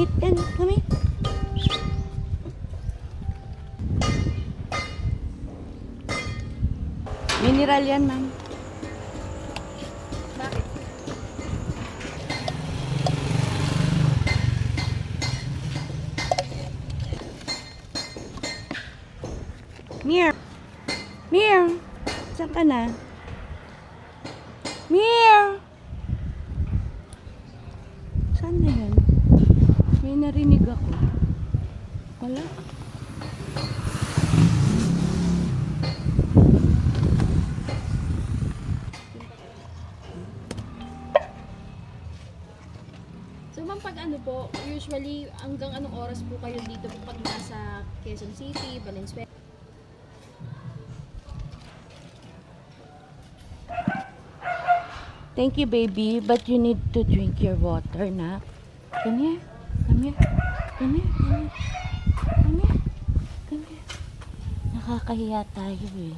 Mainit yan. Kami. Mineral yan, ma'am. Bakit? Mir! Mir! Saan ka na? Mir! Saan na yan? May narinig ako. Wala. So ma'am, pag ano po, usually hanggang anong oras po kayo dito pag nasa Quezon City, Valenzuela? Thank you, baby. But you need to drink your water, na. Come here. Come here. Come here. Come here. Come here. Come here. Nakakahiya tayo eh.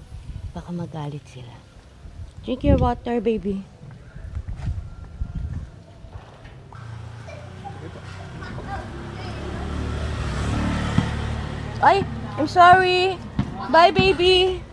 Baka magalit sila. Drink your water, baby. Ay, I'm sorry. Bye, baby.